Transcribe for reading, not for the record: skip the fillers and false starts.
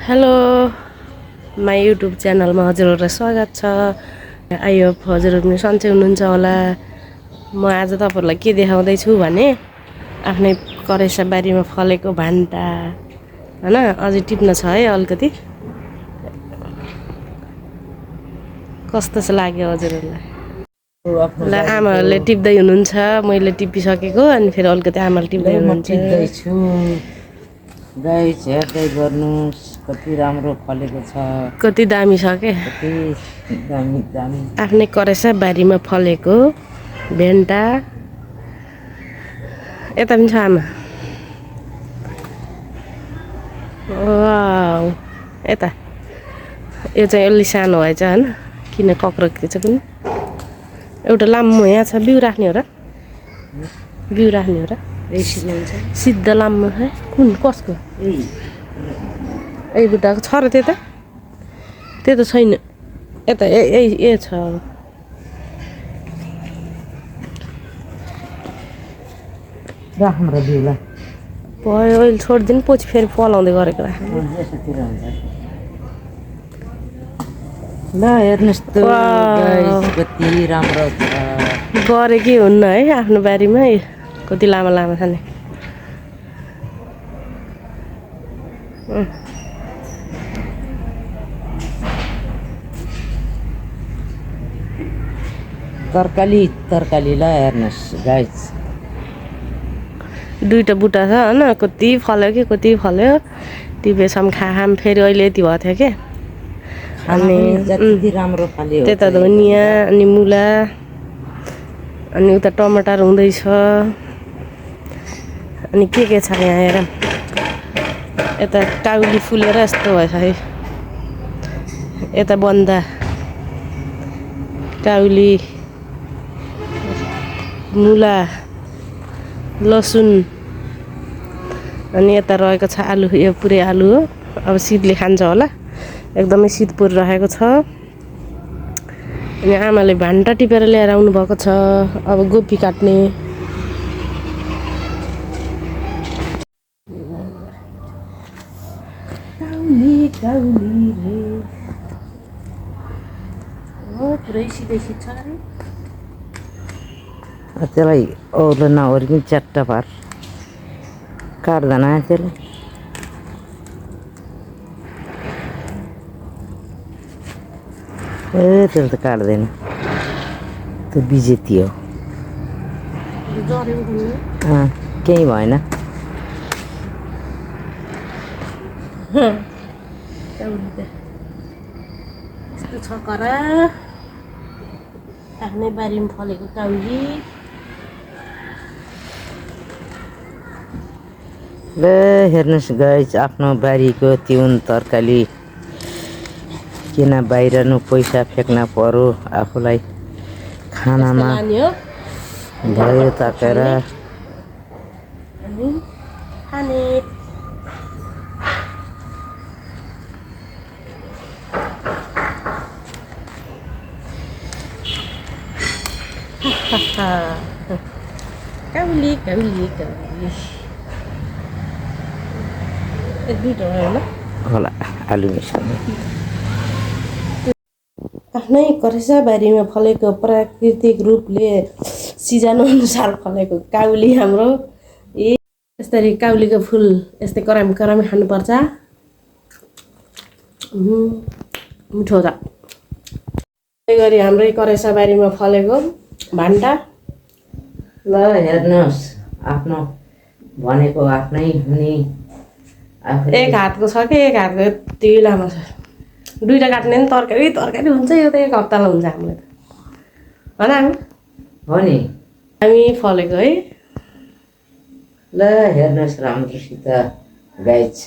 Hello my YouTube च्यानलमा हजुरहरूलाई स्वागत छ। आई होप हजुरहरू पनि सन्चै हुनुहुन्छ होला। म आज तपाईँहरूलाई के देखाउँदैछु भने आफ्नै करेसा बारीमा फलेको भान्टा हैन, अझै टिप्न छ है अलिकति। कस्तो चाहिँ लाग्यो हजुरहरूलाई? ल आमाहरूले टिप्दै हुनुहुन्छ, मैले टिपिसकेको अनि फेरि अलिकति आमाले टिप्दै हुनुहुन्छ। गाइस हेर्दै गर्नुहोस् कति राम्रो फलेको छ, कति दामी छ के, कति दामी दामी आफ्नै करेसा बारीमा फलेको भेन्टा। यता पनि छ आमा। वाउ, यता यो चाहिँ अलि सानो भएछ हैन, किन कक्रके छ पनि। एउटा लामो यहाँ छ, बिउ राख्ने हो र? बिउ राख्ने हो र? सिधा लामो है, कुन कसको? ए बुट्टाको छ र त्यता? त्यता छैन, यता ए छ। राख्नु र बिउला भयो, अहिले छोडिदिनु, पछि फेरि पलाउँदै गरेको राख्नु। ल हेर्नुहोस् त गाइस कति राम्रो छ, गरेकै हुन्न है आफ्नो बारीमा। कति लामो लामो छ नि। तरकारी तरकारी ल हेर्नुहोस् गाइस, दुईटा बुट्टा छ हैन, कति फल्यो कि कति फल्यो। टिपेसम्म खाम फेरि अहिले यति भएको थियो के। अनि जति राम्रो फल्यो त्यता धनियाँ अनि मुला अनि उता टमाटर हुँदैछ। अनि के छ यहाँ हेर, यता काउली फुलेर यस्तो भएछ है। यता बन्दा काउली, मुला, लसुन, अनि यता रहेको छ आलु। यो पुरै आलु हो, अब शीतले खान्छ होला, एकदमै शीत परिरहेको छ। अनि आमाले भान्टा टिपेर ल्याएर आउनु भएको छ। अब गोपी काट्ने। काउली काउली रे, पुरै सिधै सिध छ अरे। त्यसलाई औलो नओरिकन च्याट्टा पार काट्दैन त्यसलाई। ए त्यसले त काट्दैन, त्यो बिजेती हो। केही भएन। यस्तो छ करा, आफ्नै बारीमा फलेको काउली। ल हेर्नुहोस् गाइस, आफ्नो बारीको तिउन तरकारी किन बाहिर नु पैसा फ्याँक्न पर्यो, आफूलाई खानामा भयो ताकेर अनि खाने। काउली काउली काउली होला आलु मिसाउने। आफ्नै करेसा बारीमा फलेको प्राकृतिक रूपले सिजन अनुसार फलेको काउली हाम्रो। यसरी काउलीको फुल यस्तै करामी करामी खानुपर्छ, मिठो छ। त्यही गरी हाम्रै करेसा बारीमा फलेको भान्टा। ल हेर्नुहोस्, आफ्नो भनेको आफ्नै हुने। एक हातको छ कि, एक हातको यति लामो छ। दुईवटा काट्ने नि तरकारी तरकारी हुन्छ। यो त एक हप्तालाई हुन्छ हाम्रो त, होइन हामी हो नि। हामी फलेको है। ल हेर्नुहोस् राम्रोसित गाइस।